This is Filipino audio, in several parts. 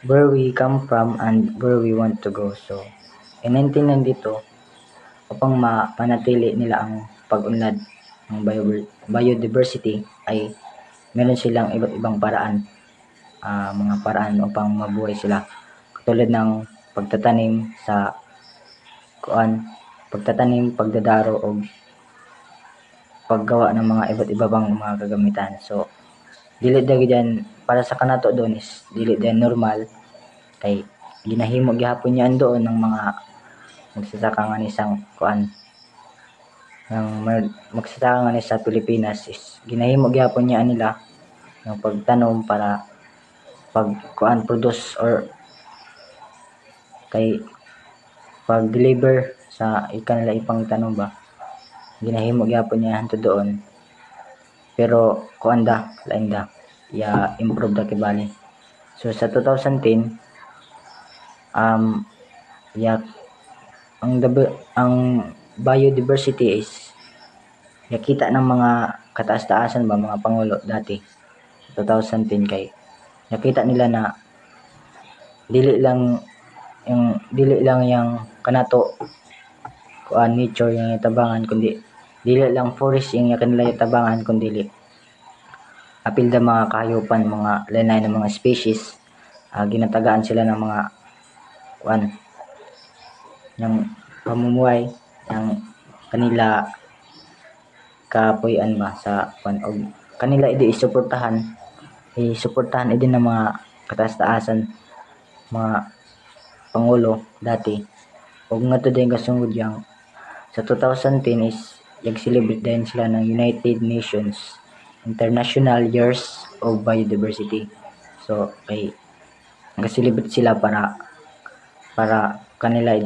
where we come from and where we want to go. So, in 1992, upang mapanatili nila ang pag-unlad ng biodiversity ay meron silang iba't ibang paraan, mga paraan upang mabuhay sila. Katulad ng pagtatanim sa pagtatanim, pagdadaro o paggawa ng mga iba't iba pang mga kagamitan. So, dili dyan para sa kanato doon is dili dyan normal kay ginahimo gihapon niyan doon ng mga magsasaka nga ni sang ng magsasaka nga ni sa Pilipinas is ginahimo gihapon niya nila ng pagtanom para produce or kay pag-deliver sa ikanila ipang tanom ba ginahimo gyapon niya hantud doon, pero lain da ya improve da kibali. So sa 2010 ang biodiversity is nakita ng mga kataas-taasan ba mga pangulo dati sa 2010 kay nakita nila na dili lang yung kanato nature yung tabangan kundi dili lang forest yung kanila tabangan kundi apil da mga kahayupan, mga lain ng mga species, ginatagaan sila ng mga ng pamumuhay ng kanila kapuy-an ba sa og kanila isuportahan din ng mga kataas-taasan, mga pangulo dati. Og ngadto din kasungod yang sa 2010 is celebrate din sila ng United Nations International Years of Biodiversity. So kay nag-celebrate sila para kanila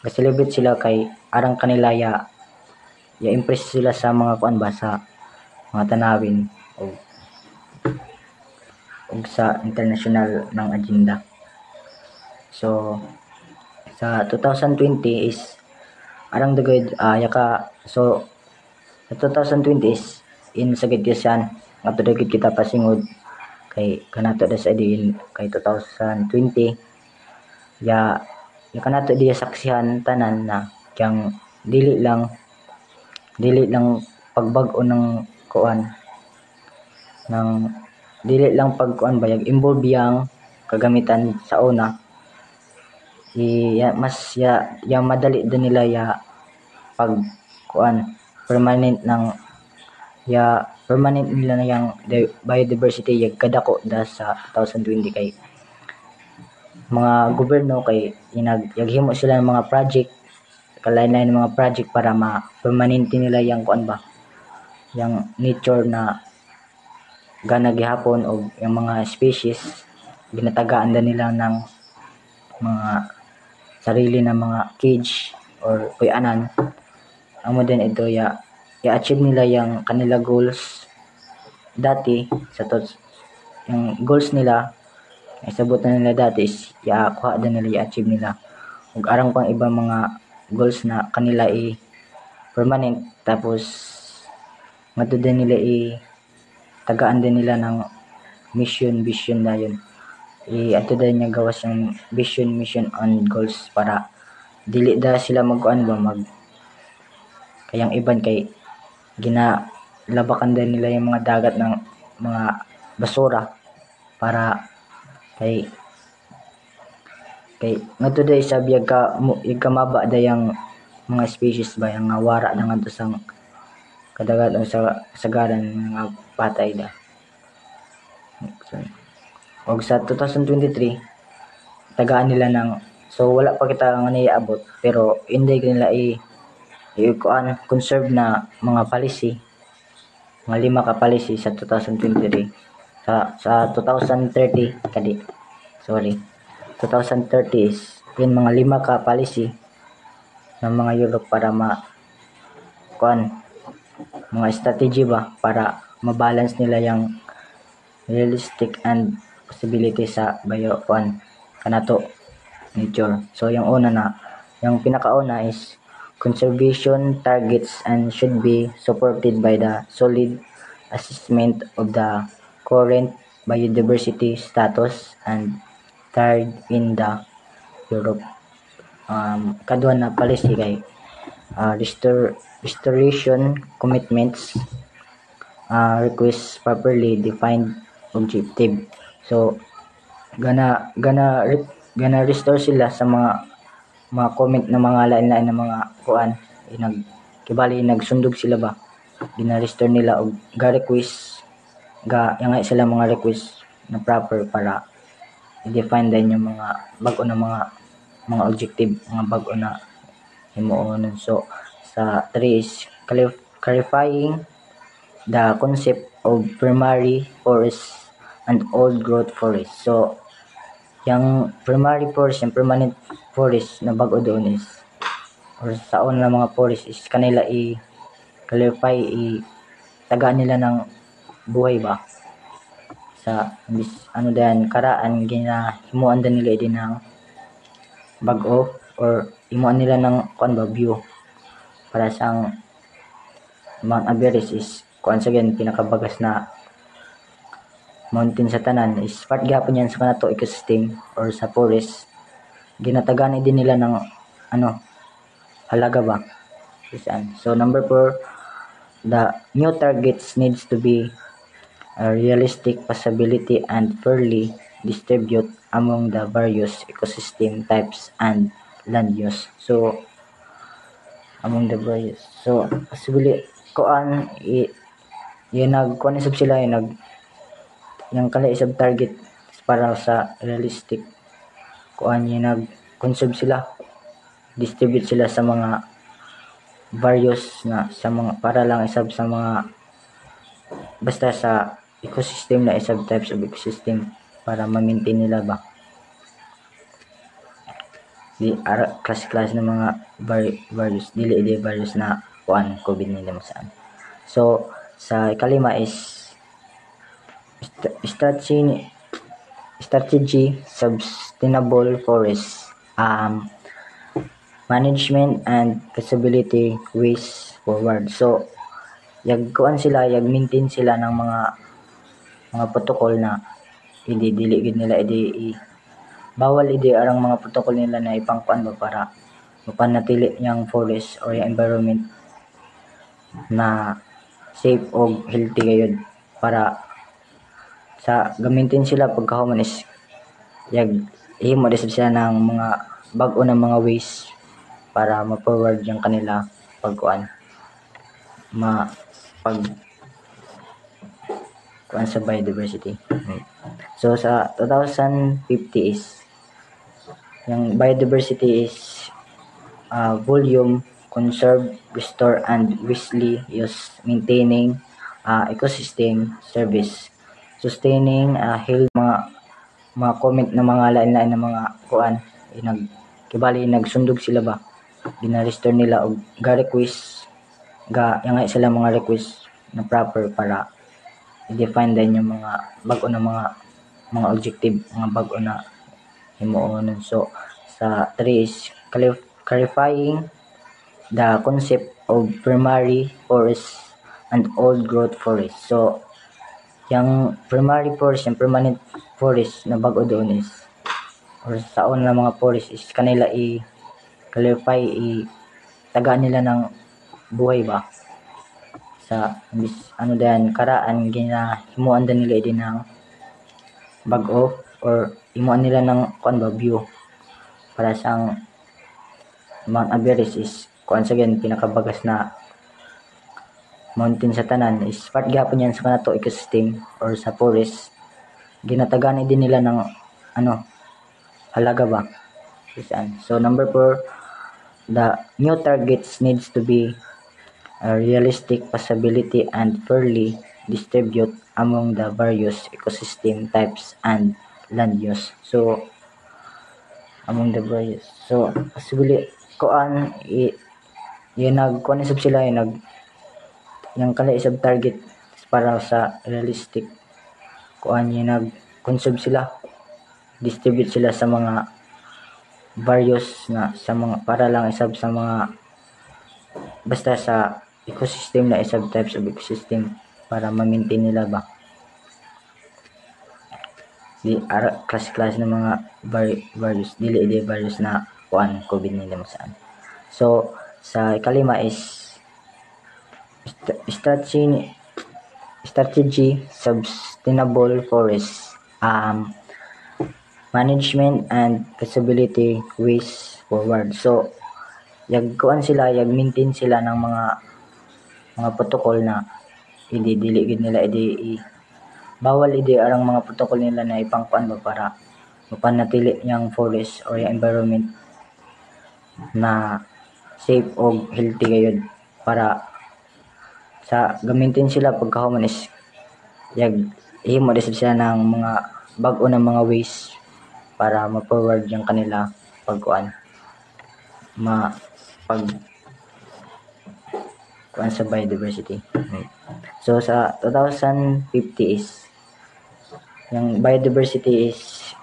celebrate sila kay arang kanila ya impress sila sa mga sa mga tanawin o sa international ng agenda. So sa 2020 is arang dagod so sa 2020 is in sagid kisan ngadto dagid kita pasingod kay kanato da sa diin kay 2020 ya kanato diya saksihan tanan na kyang dili lang pagbag-o ng dili lang bayag involve yang kagamitan sa una madali din nila permanent nila na yang biodiversity kadako da sa 2020 kay mga gobyerno kay yaghimo sila ng mga project kalain-lain mga project para ma-permanente nila yang yang nature na gana gihapon og yung mga species ginatagaan din nila ng mga sarili na mga cage or puy-anan. Amo din ito i-achieve nila yung kanila goals dati yung goals nila isabot na nila dati is kuha din nila i-achieve nila ug arang pang ibang mga goals na kanila permanent tapos ngadto din nila tagaan din nila ng vision na yun ato din niya gawas yung mission and goals para dili da sila kayang iban kay ginalabakan din nila yung mga dagat ng mga basura para kay ngadto day sa biyag maba da yung mga species ba yung wara na ngadto sang kadagat o sa sagaran nga patay da. Og sa 2023 tagaan nila ng so wala pa kita nga niabot pero hindi nila conserve na mga policy mga 5 ka policy sa 2023 sa 2030 2030 is yun mga 5 ka policy ng mga Europe para mga strategy ba para mabalance nila yung realistic and possibility sa kanato nature. So yung pinakauna is conservation targets and should be supported by the solid assessment of the current biodiversity status, and third in the Europe. Kadua na policy kay restoration commitments, request properly defined objective. So gana restore sila sa mga comment na mga lain-lain na mga kuan, kibali nagsundog sila ba, gina-restore nila og ga-request yangay sila mga request na proper para i-define din yung mga bag-o na mga objective, mga bag-o na himuon. So sa 3 is clarifying the concept of primary forest and old growth forest. So yung primary forest, yung permanent forest na bag-o doon is, or sa na mga forest is kanila i-clarify, tagaan nila ng buhay ba sa dan karaan himuan din nila din ng bag-o or himuan nila ng kuan ba view para sa Mount Everest is kuan sa pinakabagas na mountain sa tanan, is part gyapon yan sa kanato ecosystem or sa forest. Ginatagan din nila ng halaga ba. So number 4, the new targets needs to be a realistic possibility and fairly distribute among the various ecosystem types and land use. So among the various, so possibly kuan nagkuan isab sila yung kalaisab target para sa realistic kuan nag-conserve sila, distribute sila sa mga various na sa mga para lang isab sa mga basta sa ecosystem na isab types of ecosystem para ma-maintain nila ba class ng mga various dili various na kuan COVID nila masaan. So sa ikalima is strategy sustainable forest management and feasibility ways forward. So maintain sila ng mga protocol na dili gid nila bawal arang mga protocol nila na ipangkuan ba para mapanatili yung forest or yung environment na safe o healthy gayud, para sa gamitin sila pagkahuman is himo disab sila ng mga bag-o na mga ways para ma-forward yung kanila pagkuan kuan sa biodiversity. So sa 2050 is yung biodiversity is volume, conserve, restore, and wisely use, maintaining ecosystem service, sustaining health, mga comment na mga lain-lain na mga kuan, kibali nagsundog sila ba, gina-restore nila og ga-request yangay sila mga request na proper para i-define din yung mga bag-o na mga objective, mga bag-o na himuon. So sa 3 is clarifying the concept of primary forest and old growth forest. So yung primary forest, yung permanent forest na bag-o doon is, or sa na mga forest is kanila i-clarify, tagaan nila ng buhay ba sa dan karaan himuan din nila din ng bag-o or himuan nila ng kuan ba view para sa Mount Everest is kuan sa pinakabagas na mountain sa tanan, is part gyapon yan sa kanato ecosystem or sa forest. Ginatagan din nila ng halaga ba. So number 4, the new targets needs to be a realistic possibility and fairly distribute among the various ecosystem types and land use. So among the various, so possibly kuan nagkuan isab sila yung kalaisab target para sa realistic kuan nag-conserve sila, distribute sila sa mga various na sa mga para lang isab sa mga basta sa ecosystem na isab types of ecosystem para ma-maintain nila ba klase-klase ng mga virus dili virus na kuan COVID-19 saan. So sa ikalima is strategy sustainable forest management and feasibility ways forward. So maintain sila ng mga protocol na dili gid nila bawal arang mga protocol nila na ipangkuan ba para mapanatili yang forest or yung environment na safe o healthy gayud para sa gamitin sila pagkahuman is ihimo sila ng mga bag-o na mga ways para ma-forward yung kanila pagkuan kuan sa biodiversity. So sa 2050 is yung biodiversity is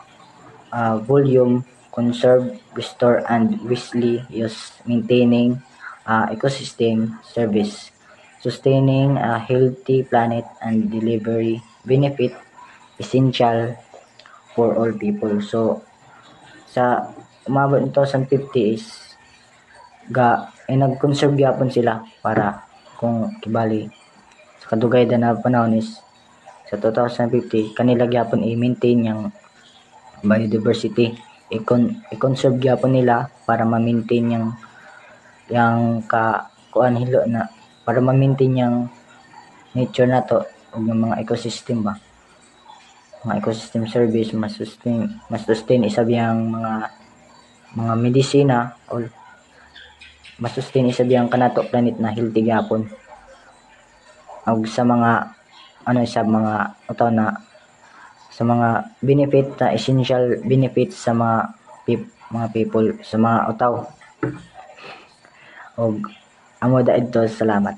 volume, conserve, restore, and wisely use, maintaining ecosystem service, sustaining a healthy planet, and delivery benefit essential for all people. So sa umabot ng 2050 is nag-conserve gyapon sila para kung kibali sa kadugay na panahon is sa 2050 kanila gyapon i-maintain yung biodiversity, i-conserve gyapon nila para ma-maintain yung kuan hilo na para ma-maintain yung nature nato ug yung mga ecosystem ba, mga ecosystem service mas sustain isa biyang mga medisina or mas sustain isa biyang kanato planet na healthy gyapon ug sa mga sa mga benefit na essential benefits sa mga people sa mga utaw ug amo daid to salamat.